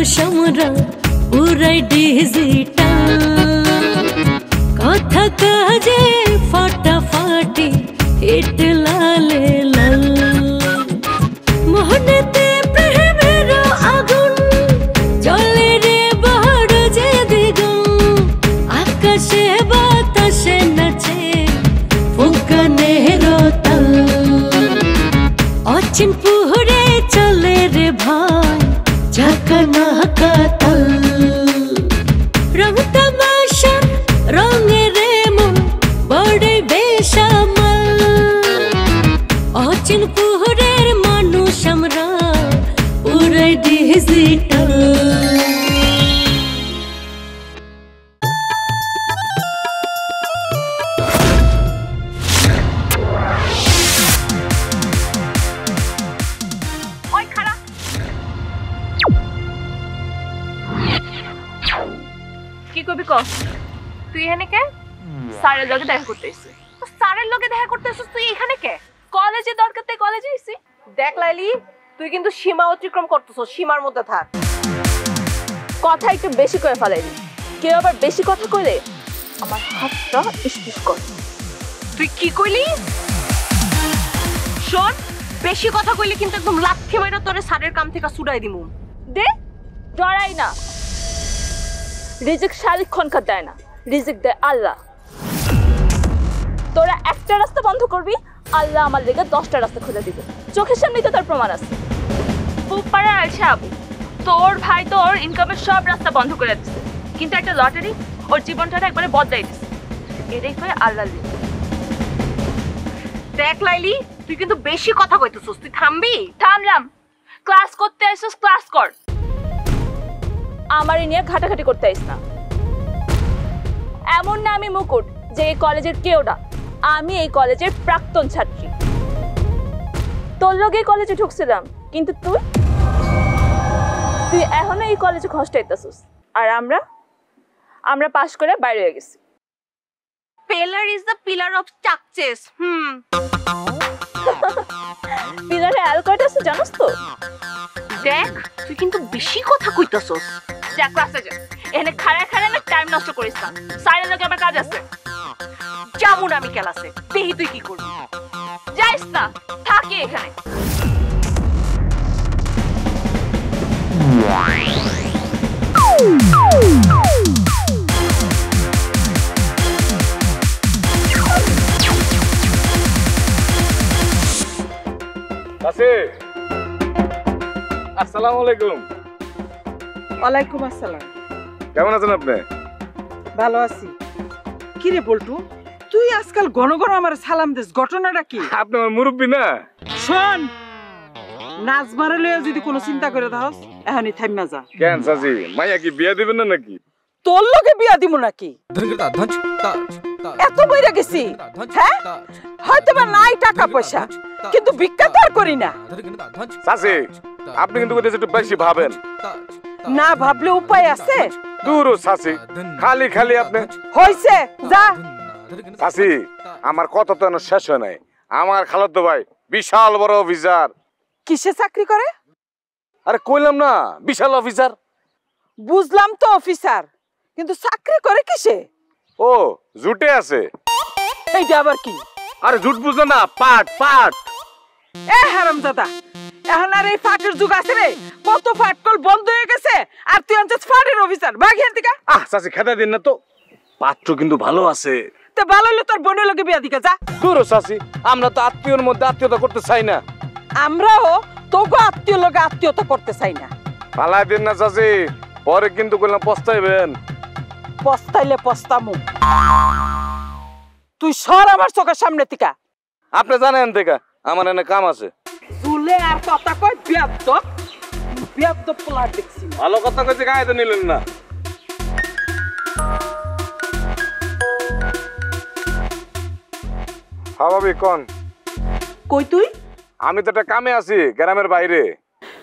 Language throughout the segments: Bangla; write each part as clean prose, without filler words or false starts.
আমরা পুরাই ডিজিটাল কথা কাজে ফাটাফাটি হিট লালে লাল মোহনেতে প্রেমের আগুন জ্বলে রে বড় যে দ্বিগুণ আকাশে বাতাসে নাচে ফুঁকানের তাল অচিন পুহরে চলে রে ভাই ঝাঁকানা কাতাল রং তামাশা রঙে রে মন বড়ে বেশামাল অচিন পুহরের মানুষ আমরা পুরাই ডিজিটাল তুই এখানে কে? স্যারের লগে দেখা করতে এসেছি। স্যারের লগে দেখা করতে এসেছিস তুই এখানে কে? কলেজে দরকার তাই কলেজে এসেছি। দেখ লাইলি, তুই কিন্তু সীমা অতিক্রম করতেছস, সীমার মধ্যে থাক। কথা একটু বেশি করে ফেলাইলি, কেউ আবার বেশি কথা কইলে আমার হাতটা ইসপিস কর। তুই কি কইলি? শোন, বেশি কথা কইলে কিন্তু একদম লাথি মাইরা তোরে স্যারের কাম থেকে ছুড়াই দিমু। দে, ডরাই না। রিজিক সারাক্ষণকার দেয় না, রিজিক দেয় আল্লাহ। তোরা একটা রাস্তা বন্ধ করবি, আল্লাহ আমার লেগে 10টা রাস্তা খুলে দিবে। চোখের সামনে তো তার প্রমাণ আছে। পুপাড়া আলসা আবু, তোর ভাই তো ওর ইনকামের সব রাস্তা বন্ধ করে দিচ্ছে, কিন্তু একটা লটারি ওর জীবনটা একবারে বদলাই দিচ্ছে। এটাই করে আল্লাহ। দেখ লাইলি, তুই কিন্তু বেশি কথা কইতেছস, তুই থামবি? থামলাম। ক্লাস করতে আইছস, ক্লাস কর। আমারে নিয়ে ঘাটাঘাটি করতে আইস না। এমন না আমি মুকুট যে এই কলেজের কেউ না, আমি এই কলেজের প্রাক্তন ছাত্রী। তোর লগে এই কলেজে ঢুকছিলাম, কিন্তু তুই এখনো এই কলেজে খসটাইতেছিস। আর আমরা পাশ করে বাইরে হয়ে গেছি। Failure is the pillar of success. পিলারে অ্যালকয়েড আছে জানোস তো? দেখ, তুই কিন্তু বেশি কথা কইতাছস। যা ক্লাসে যা, এখানে খাড়া না টাইম নষ্ট করিস না। সাইডের লোকে আমার কাজ আছে। যেমন আমি ক্লাসে দেখি তুই কি করবি। যাইস না, থাকি এখানে। আসসালামু আলাইকুম। ওয়ালাইকুম আসসালাম। কেমন আছেন আপনি? ভালো আছি। কি রে বল্টু, তুই আজকাল ঘন ঘন আমার সালাম দিস, ঘটনাটা কি? আপনি আমার মুরব্বী না? শোন, নাজমারে লইয়া যদি কোনো চিন্তা করে দাস, এখনই থাইমা যা। কেন চাচি, মাইয়া কি বিয়া দিবেন না নাকি? তোর লগে বিয়া দিমু নাকি? এত বইরা গেছি, হ্যাঁ? হয়তো বা নাই টাকা পয়সা, কিন্তু ভিক্ষা তো আর করি না। চাচি, আপনি কিন্তু একটু বেশি ভাবেন। না ভাবলে উপায় আছে? দূর চাচি, খালি খালি আপনি। হইছে, যা। চাচি, আমার কথা তো শেষ হয় নাই। আমার খালাতো ভাই বিশাল বড় অফিসার। কিসে চাকরি করে? আরে কইলাম না, বিশাল অফিসার। বুঝলাম তো অফিসার, কিন্তু চাকরি করে কিসে? ও, জুটে আছে। এইটা আবার কি? আরে জুট বুঝলো না, পাট পাট। এ হারামজাদা, এখন আর এই ফাটের যুগ আছে রে? কত ফাটকল বন্ধ হয়ে গেছে, আর তুই আনছিস ফাটের অফিসার। ভাগ এখান থেকে। চাচি খেতে দিন না তো, পাত্র কিন্তু ভালো আছে। তো ভালো হলে তোর বোনের লগে বিয়া দিকে যা। দূর চাচি, আমরা তো আত্মীয়র মধ্যে আত্মীয়তা করতে চাই না। আমরাও তোকে আত্মীয় লগে আত্মীয়তা করতে চাই না। পালাই দিন না চাচি, পরে কিন্তু কইলাম পস্তাইবেন। পস্তাইলে পস্তামু। তুই সর আমার চোখের সামনে থেকে। আপনি জানেন থেকে আমার এনে কাম আছে। চুলে আর কথা কই বিয়াদ্দ পোলা দেখছি। ভালো কথা কইছে, গায়ে তো নিলেন না। ভাবি কোন? কই তুই? আমি তো একটা কামে আছি গ্রামের বাইরে।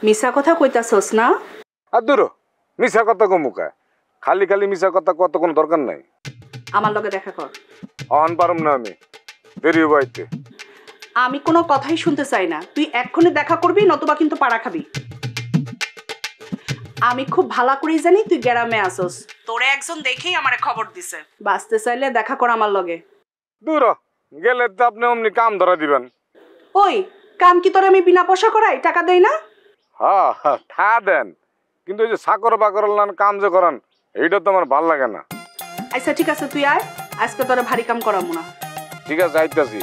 মিছা কথা কইতাছস না? আর দূর, মিছা কথা কমুকা। খালি খালি মিছা কথা কত কোনো দরকার নাই। আমার লগে দেখা কর। অন পারুম না, আমি দেরি হইতে। আমি কোনো কথাই শুনতে চাই না। তুই এক্ষুনি দেখা করবি, নতুবা কিন্তু পাড়া খাবি। আমি খুব ভালো করেই জানি তুই গ্রামে আসস। তোরে একজন দেখেই আমারে খবর দিছে। বাঁচতে চাইলে দেখা কর আমার লগে। দূর হ, গেলে তো আপনি অমনি কাম ধরা দিবেন। ওই কাম কি তোরে আমি বিনা পয়সা করাই, টাকা দেই না? হ্যাঁ তা দেন, কিন্তু ওই যে চাকর বাকর কাম যে করেন এইটা তো আমার ভাল লাগে না। আচ্ছা ঠিক আছে, তুই আয়, আজকে তোরে ভারী কাম করাবো না। ঠিক আছে আইতাছি।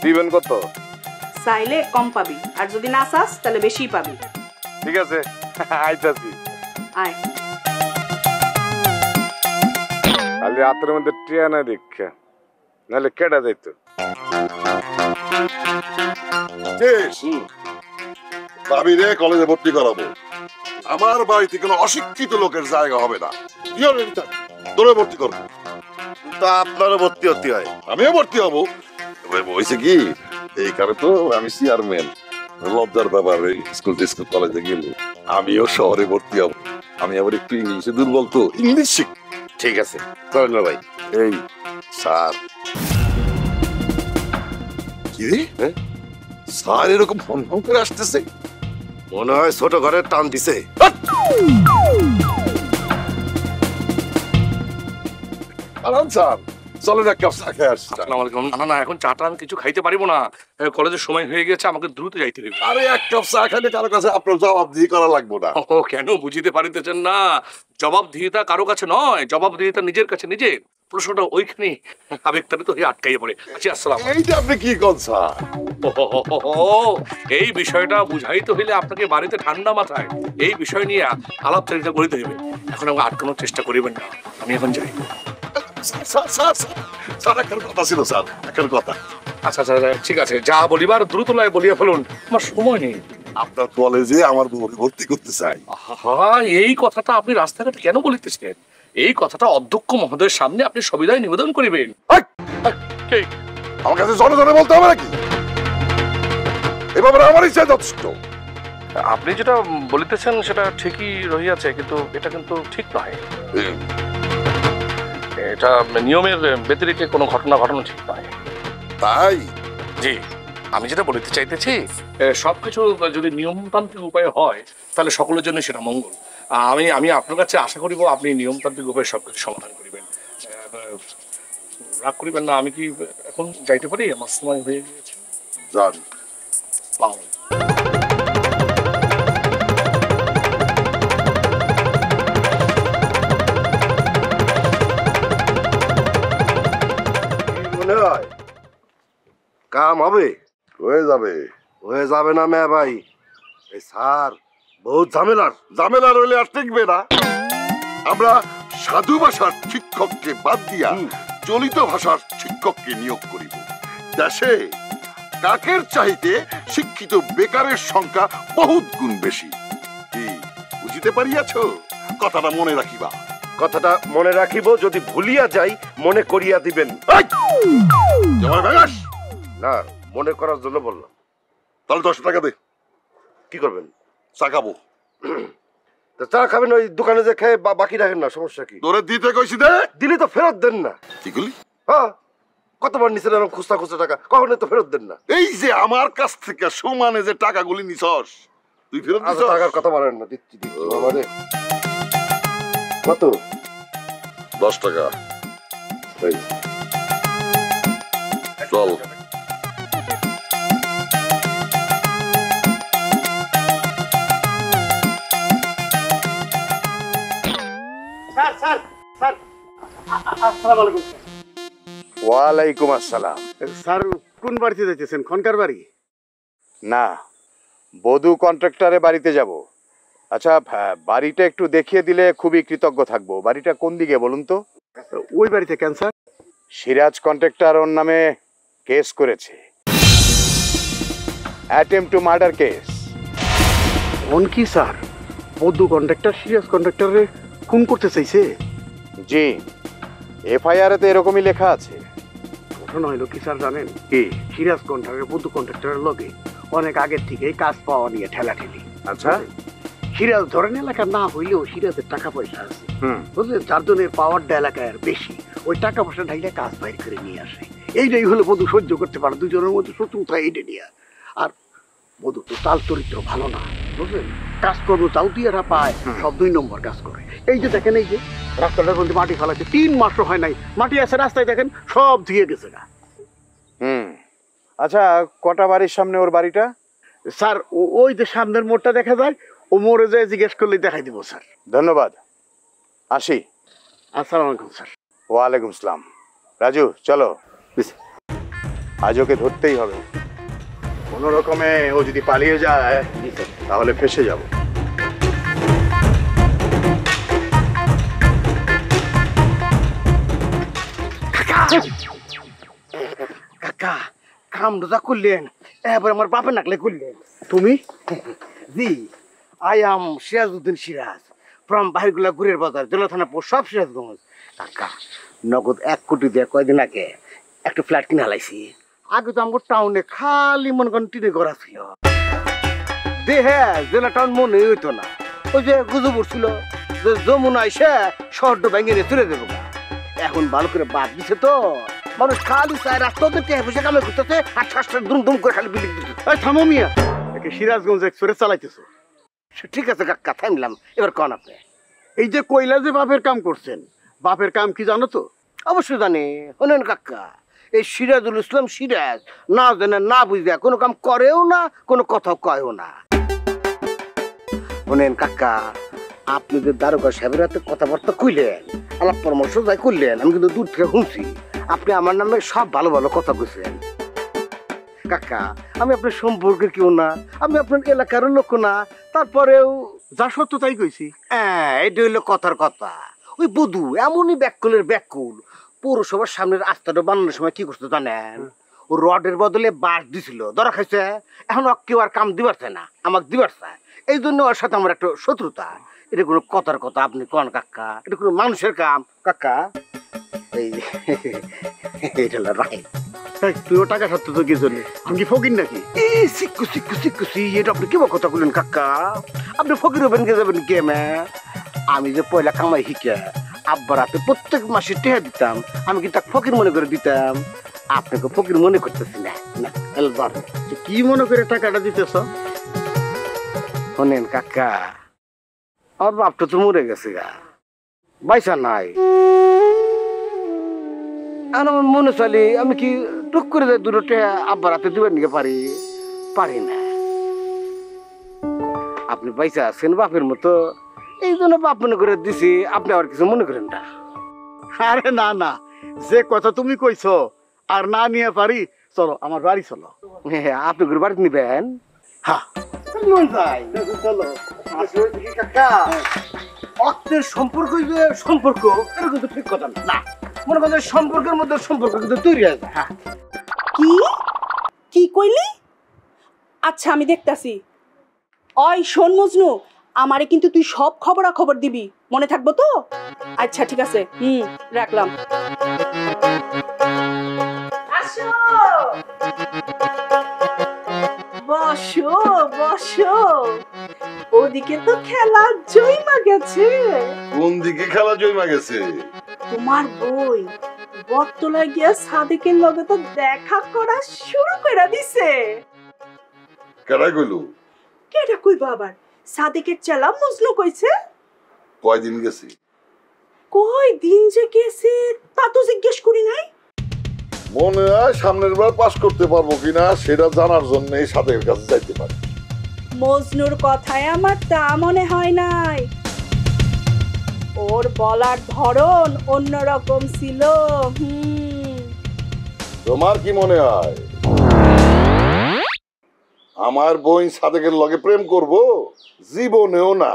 দিবেন কত? চাইলে কম পাবি, আর যদি না চাস তাহলে বেশি পাবি। ঠিক আছে আইতাছি। আয়। খালি হাতের মধ্যে ট্রেনে দেখে নাহলে কেটে যাইতো। ভাবি রে কলেজে ভর্তি করাবো। আমার বাড়িতে কোনো অশিক্ষিত লোকের জায়গা হবে না। তোরে ভর্তি করবো। তা আপনারও ভর্তি হতে হয়, আমিও ভর্তি হবো। বলছে কি এইখানে তো আমি চেয়ারম্যান, লজ্জার ব্যাপার। স্কুল কলেজে গেলে আমিও শহরে ভর্তি হবো। আমি আবার একটু ইংলিশে দুর্বল, তো ইংলিশ শিখ। ঠিক আছে চলেন না ভাই। এই স্যার কি রে, স্যার এরকম ফোন ফোন করে আসতেছে? মনে হয় ছোট ঘরে টান দিছে। স্যার চলেন এক কাপ চা খেয়ে আসছি। না না, এখন চাটা আমি কিছু খাইতে পারিব না, কলেজের সময় হয়ে গেছে, আমাকে দ্রুত যাইতে হবে। আরে এক কাপ চা খাইলে কারো কাছে আপনার জবাবদিহি করা লাগবে না। ও কেন বুঝিতে পারিতেছেন না? জবাবদিহিতা কারো কাছে নয়, জবাবদিহিতা নিজের কাছে নিজের। প্রশ্নটা ওইখানে আবেগতাড়িত হয়ে আটকাইয়া পড়ে। আচ্ছা আসসালাম। এইটা আপনি কি কোন স্যার? এই বিষয়টা বুঝাইতে হইলে আপনাকে বাড়িতে ঠান্ডা মাথায় এই বিষয় নিয়ে আলাপচারিতা করিতে হইবে। এখন আমাকে আটকানোর চেষ্টা করিবেন না, আমি এখন যাই। স্যার একটা কথা ছিল স্যার, একটা কথা। আচ্ছা আচ্ছা ঠিক আছে, যা বলিবার দ্রুত লয় বলিয়া ফেলুন, আমার সময় নেই। আপনার কলেজে আমার বউকে ভর্তি করতে চাই। হ্যাঁ, এই কথাটা আপনি রাস্তাঘাটে কেন বলিতেছেন? এই কথাটা অধ্যক্ষ মহোদয়ের সামনে আপনি সবিনয়ে নিবেদন করিবেন। আমার কাছে জনে জনে বলতে হবে নাকি? এ ব্যাপারে আমার ইচ্ছা যথেষ্ট। আপনি যেটা বলিতেছেন সেটা ঠিকই রহিয়াছে, কিন্তু এটা কিন্তু ঠিক নয়। এটা নিয়মের ব্যতিরেকে কোনো ঘটনা ঘটানো ঠিক নয়। তাই জি, আমি যেটা বলতে চাইতেছি, সবকিছু যদি নিয়মতান্ত্রিক উপায়ে হয় তাহলে সকলের জন্য সেটা মঙ্গল। আমি আপনার কাছে আশা করিব আপনি নিয়মতান্ত্রিক উপায়ে সবকিছু সমাধান করিবেন। রাগ করিবেন না, আমি কি এখন যাইতে পারি? আমার সময় হয়ে গিয়েছে। যান। মনে হয় কাম হবে? হয়ে যাবে। হয়ে যাবে না মেয়ে ভাই, এই স্যার বহুত ঝামেলার। ঝামেলা রইলে আর টিকবে না। আমরা সাধু ভাষার শিক্ষককে বাদ দিয়া চলিত ভাষার শিক্ষককে নিয়োগ করিব। দেশে কাকের চাইতে শিক্ষিত বেকারের সংখ্যা বহুত গুণ বেশি। কি বুঝিতে পারিয়াছ? কথাটা মনে রাখিবা। কথাটা মনে রাখিব, যদি ভুলিয়া যাই মনে করিয়া দিবেন। না, মনে করার জন্য বললাম। তাহলে 10 টাকা দে। কি করবেন? চা খাবো। চা খাবেন ওই দোকানে যে খেয়ে বাকি রাখেন না, সমস্যা কি? তোরে দিতে কইছি দে। দিলে তো ফেরত দেন না। কি করলি? হ্যাঁ, কতবার নিছেন এরকম খুচরা খুচরা টাকা, কখনোই তো ফেরত দেন না। এই যে আমার কাছ থেকে সমানে যে টাকাগুলি নিছস, তুই ফেরত দিছস? টাকার কথা বলেন না, দিচ্ছি বাবারে। কত? 10 টাকা। চল। ওয়ালাইকুম আসসালাম। স্যার কোন বাড়িতে যাইতেছেন? খনকার বাড়ি? না, বধূ কন্ট্রাক্টরে বাড়িতে যাব। আচ্ছা, বাড়িটা একটু দেখিয়ে দিলে খুবই কৃতজ্ঞ থাকবো। বাড়িটা কোন দিকে বলুন তো? ওই বাড়িতে কেন স্যার? সিরাজ কন্ট্রাক্টর ওর নামে কেস করেছে, অ্যাটেম্প টু মার্ডার কেস। কোন কি স্যার? বৌদ্ধ কন্ট্রাক্টর সিরিয়াস কন্ট্রাক্টরে খুন করতে চাইছে? জি, এফআইআর তো এরকমই লেখা আছে। ঘটনা হইলো কি স্যার জানেন? কি? সিরিয়াস কন্ট্রাক্টর বৌদ্ধ কন্ট্রাক্টরের লগে অনেক আগের থেকেই কাজ পাওয়া নিয়ে ঠেলাঠেলি। আচ্ছা, সিরাজ ধরেন এলাকা না হইলেও সিরাজের টাকা পয়সা আছে, বুঝলেন? চারজনের পাওয়ারটা এলাকায় আর বেশি, ওই টাকা পয়সা ঢাইলে কাজ বাইর করে নিয়ে আসে। এইটাই হলো বধূ সহ্য করতে পারে দুজনের মধ্যে শত্রুতা এইটা নিয়ে। আর বধূ তো তাল চরিত্র ভালো না, বুঝলেন? কাজকর্ম চাও দিয়ে এরা পায়, সব 2 নম্বর কাজ করে। এই যে দেখেন, এই যে রাস্তাটার মধ্যে মাটি ফেলাচ্ছে, 3 মাসও হয় নাই, মাটি আছে রাস্তায়, দেখেন সব ধুয়ে গেছে না। আচ্ছা, কটা বাড়ির সামনে ওর বাড়িটা? স্যার ওই যে সামনের মোড়টা দেখা যায়, ও মোড়ে যায় জিজ্ঞেস করলে দেখাই দিব স্যার। ধন্যবাদ, আসি। আসসালামু আলাইকুম স্যার। ওয়ালাইকুম আসসালাম। রাজু, চলো, আজ ওকে ধরতেই হবে। কোনো রকমে ও যদি পালিয়ে যায় তাহলে ফেসে যাব। কাকা কামটা যা করলেন, এবার আমার বাপের নাকলে করলেন। তুমি? জি, I am Sirajuddin Siraj from বাহিরগুলা গুড়ের বাজার, জেলা থানা পোস্ট, সব সিরাজগঞ্জ। কাকা নগদ 1 কোটি দিয়ে কয়দিন আগে একটা ফ্ল্যাট কিনে হালাইছি। আগে তো আমার টাউনে খালি মনে করেন টিনে ঘর ছিল, দেহে জেলা টাউন মনে হইতো না। ওই যে গুজব উঠছিল যে যমুনা এসে শহরটা ভেঙে নিয়ে চলে দেবো। এখন ভালো করে বাদ দিছে তো, মানুষ খালি চায় রাস্তা বসে কামে করতেছে, আর শ্বাসটা দুম দুম করে খালি বিল্ডিং দিচ্ছে। থামো মিয়া, একে সিরাজগঞ্জ এক্সপ্রেস চালাইতেছো। ঠিক আছে কাকা, থামলাম, এবার কন আপনি। এই যে কইলা যে বাপের কাম করছেন, বাপের কাম কি জানো তো? অবশ্যই জানি। শোনেন কাকা, এই সিরাজুল ইসলাম সিরাজ না জানে না বুঝে কোনো কাম করেও না, কোনো কথা কয়ও না। শোনেন কাকা, আপনি যে দারোগা সাহেবের হাতে কথাবার্তা কইলেন, আলাপ পরামর্শ যাই করলেন, আমি কিন্তু দূর থেকে শুনছি আপনি আমার নামে সব ভালো ভালো কথা কইছেন। কাকা, আমি আপনার সম্পর্কের কেউ না, আমি আপনার এলাকার লোক না, তারপরেও যা সত্য তাই কইছি। হ্যাঁ, এটা হইলো কথার কথা। ওই বধু এমনই ব্যাকুলের ব্যাকুল, পৌরসভার সামনের রাস্তাটা বানানোর সময় কি করতে জানেন? ও রডের বদলে বাঁশ দিছিল, ধরা খাইছে। এখন কেউ আর কাম দিবার চায় না, আমাকে দিবার চায়। এই জন্য ওর সাথে আমার একটা শত্রুতা। এটা কোনো কথার কথা আপনি কন কাকা? এটা কোনো মানুষের কাম কাকা? এই এটা রাই, তুইও টাকা সত্য তো কি জন্য? আমি কি ফকির নাকি? এটা আপনি কি কথা বললেন কাকা? আপনি ফকির হবেন কে, যাবেন কে? আমি যে পয়লা কামাই শিখে আব্বার হাতে প্রত্যেক মাসে টেহা দিতাম, আমি কি তাকে ফকির মনে করে দিতাম? আপনাকে ফকির মনে করতেছি না। কি মনে করে টাকাটা দিতেছ? শোনেন কাকা, আমার বাপটা তো মরে গেছে গা, বাইসা নাই। আমার মনে চলি আমি কি টুক করে যাই দূরটা আব্বার হাতে দিবার নিকে পারি না। আপনি বাইসা আছেন বাপের মতো, এই জন্য বাপ মনে করে দিছি, আপনি আবার কিছু মনে করেন না। আরে না না, যে কথা তুমি কইছো আর না নিয়ে পারি, চলো আমার বাড়ি চলো। আপনি করে বাড়িতে নিবেন? হ্যাঁ চলো। কাকা, অর্থের সম্পর্ক সম্পর্ক এটা কিন্তু ঠিক কথা না। মনে করেন সম্পর্কের মধ্যে সম্পর্ক কিন্তু তৈরি হয়। হ্যাঁ, কি কি কইলি? আচ্ছা আমি দেখতাছি। ওই শোন মজনু, আমারে কিন্তু তুই সব খবরাখবর দিবি, মনে থাকবো তো? আচ্ছা ঠিক আছে, রাখলাম। আসো, বসো বসো। ওদিকে তো খেলা জয়মা গেছে। কোন দিকে খেলা জয়মা গেছে? তোমার বই বটতলায় গিয়া সাদেকের লগে তো দেখা করা শুরু করে দিছে। কেডা কইলো? কেডা কইবা আবার? সাদেকের চেলা মজনু কইছে। কয়দিন গেছে? কয় দিন যে গেছে তা তো জিজ্ঞেস করি নাই। মনে হয় সামনের বার পাস করতে পারবো কিনা সেটা জানার জন্য এই সাদেকের কাছে যাইতে পারি। মজনুর কথায় আমার তা মনে হয় নাই। ওর বলার ধরন অন্যরকম ছিল। তোমার কি মনে হয় আমার বোন সাদেকের লগে প্রেম করব? জীবনেও না।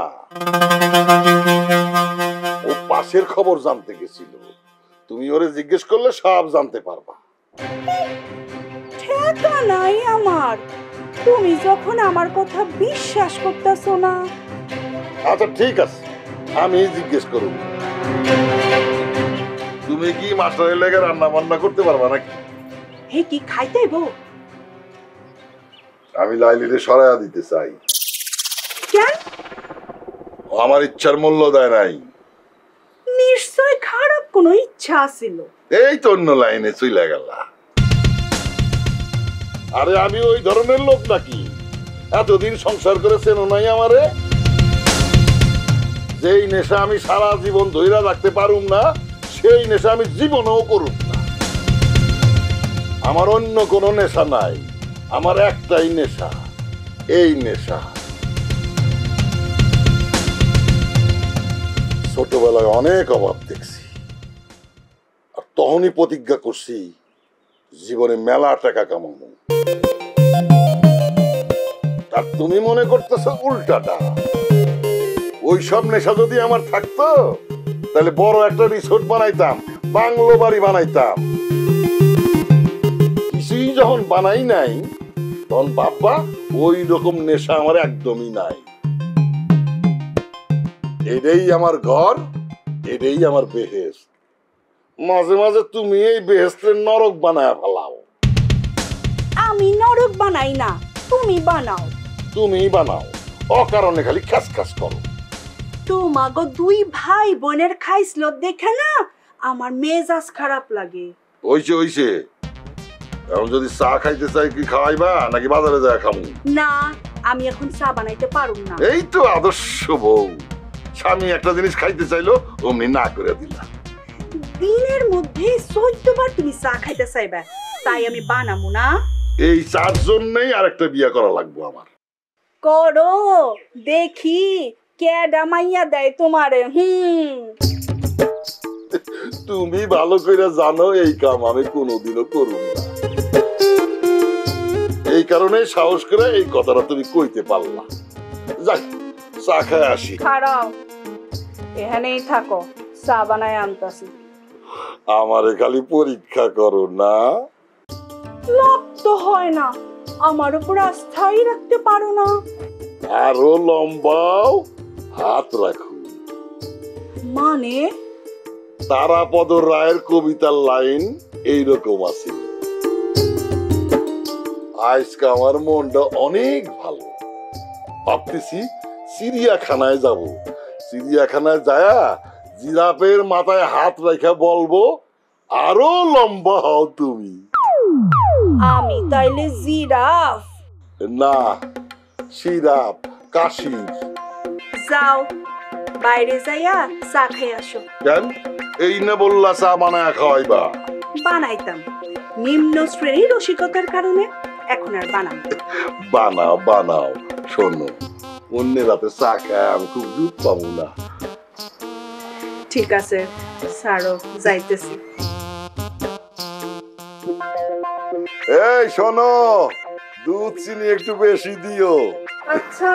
ও পাশের খবর জানতে গেছিল, তুমি ওরে জিজ্ঞেস করলে সব জানতে পারবা। ঠেকা নাই আমার, তুমি যখন আমার কথা বিশ্বাস করতেছো না। আচ্ছা ঠিক আছে, আমি জিজ্ঞেস করব। তুমি কি মাস্টারের লেগে রান্না বান্না করতে পারবা নাকি? হে কি খাইতেইব? আমি লাইলিরে সরাইয়া দিতে চাই। কেন? আমার ইচ্ছার মূল্য দেয় নাই। নিশ্চয় খারাপ কোনো ইচ্ছা ছিল। এই তো অন্য লাইনে চলে গেল। আরে আমি ওই ধরনের লোক নাকি এতদিন সংসার করে চেনো নাই আমারে? যেই নেশা আমি সারা জীবন ধইরা রাখতে পারুম না, সেই নেশা আমি জীবনেও করুম না। আমার অন্য কোনো নেশা নাই, আমার একটাই নেশা, এই নেশা। ছোটবেলায় অনেক অভাব দেখছি, আর তখনই প্রতিজ্ঞা করছি জীবনে মেলা টাকা কামাবো। আর তুমি মনে করতেছ উল্টাটা। ওই সব নেশা যদি আমার থাকতো তাহলে বড় একটা রিসোর্ট বানাইতাম, বাংলো বাড়ি বানাইতাম। কিছুই যখন বানাই নাই, তখন বাবা ওই রকম নেশা আমার একদমই নাই। এটাই আমার ঘর, এটাই আমার বেহেশত। মাঝে মাঝে তুমি এই বেহেশতের নরক বানায় ফেলাও। আমি নরক বানাই না, তুমি বানাও। তুমি বানাও, অকারণে খালি খাস খাস করো। তোমাগো দুই ভাই বোনের খাইছিল দেখে না আমার মেজাজ খারাপ লাগে। ওইছে ওইছে, এখন যদি চা খাইতে চাই কি খাওয়াইবা নাকি বাজারে যায় খামু? না, আমি এখন চা বানাইতে পারুম না। এই তো আদর্শ বউ, স্বামী একটা জিনিস খাইতে চাইলো অমনি না করে দিলা। দিনের মধ্যে 14 বার তুমি চা খাইতে চাইবা, তাই আমি বানামু না। এই চার জন্যই আরেকটা বিয়ে করা লাগবে আমার। করো দেখি কেডা মাইয়া দেয় তোমারে। তুমি ভালো করে জানো এই কাম আমি কোনোদিনও করব না। এই কারণে সাহস করে এই কথাটা তুমি কইতে পারলা। যাই চা খায় আসি। খারাও, এখানেই থাকো, চা বানায় আনতাছি। আমারে খালি পরীক্ষা করো না। লাভ তো হয় না, আমার উপর আস্থাই রাখতে পারো না। আরো লম্বাও হাত রাখো। মানে তারাপদ রায়ের কবিতার লাইন এইরকম আছে, আজকে আমার মনটা অনেক ভালো, ভাবতেছি চিড়িয়াখানায় যাব। চিড়িয়াখানায় যায়া জিরাফের মাথায় হাত রেখে বলবো আরো লম্বা হও তুমি। আমি তাইলে জিরাফ না, সিরাপ কাশির। যাও বাইরে যাইয়া চা খাই আসো। কেন এই না বললা চা বানায় খাওয়াইবা? বানাইতাম, নিম্ন শ্রেণীর রসিকতার কারণে এখন আর বানাম। বানাও বানাও, শোনো অন্যের রাতে চা খায় আমি খুব দুধ পাবো না। ঠিক আছে ছাড়ো, যাইতেছি। এই শোনো, দুধ চিনি একটু বেশি দিও। আচ্ছা।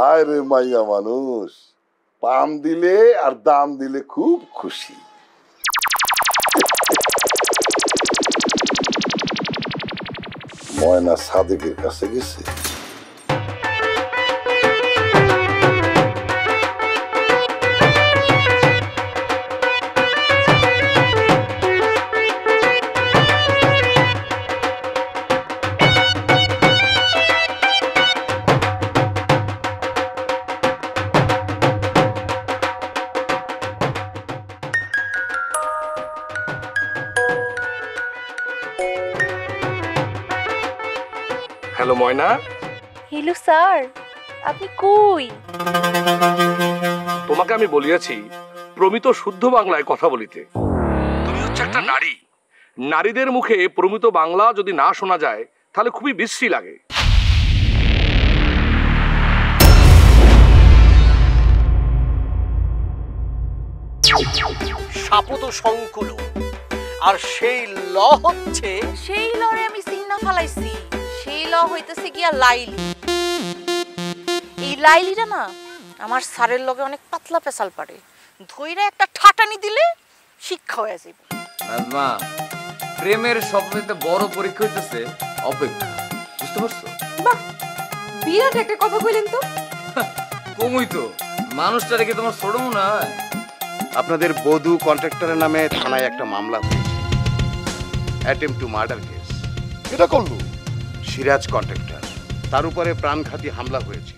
আয় রে মাইয়া মানুষ, পাম দিলে আর দাম দিলে খুব খুশি। ময়না সাদেকের কাছে গেছে। হ্যালো ময়না। হ্যালো স্যার, আপনি কই? তোমাকে আমি বলিয়াছি প্রমিত শুদ্ধ বাংলায় কথা বলিতে। তুমি হচ্ছে একটা নারী, নারীদের মুখে প্রমিত বাংলা যদি না শোনা যায় তাহলে খুবই বিশ্রী লাগে। সাপত সংকুল, আর সেই ল হচ্ছে, সেই লরে আমি চিন্না ফালাইছি, সেই ল হইতেছে গিয়া লাইলি। এই লাইলিটা না আমার স্যারের লগে অনেক পাতলা পেশাল পারে, ধইরা একটা ঠাটানি দিলে শিক্ষা হয়ে যাবে। নাজমা, প্রেমের সবচেয়ে বড় পরীক্ষা হইতেছে অপেক্ষা, বুঝতে পারছো? বাহ, বিরাট একটা কথা কইলেন তো। কমই তো, মানুষটা রেখে তোমার ছোট মনে হয়? আপনাদের বধূ কন্ট্রাক্টরের নামে থানায় একটা মামলা হয়েছে, অ্যাটেম্প টু মার্ডার কেস। এটা করলো সিরাজ কন্ট্রাক্টর, তার উপরে প্রাণঘাতী হামলা হয়েছে।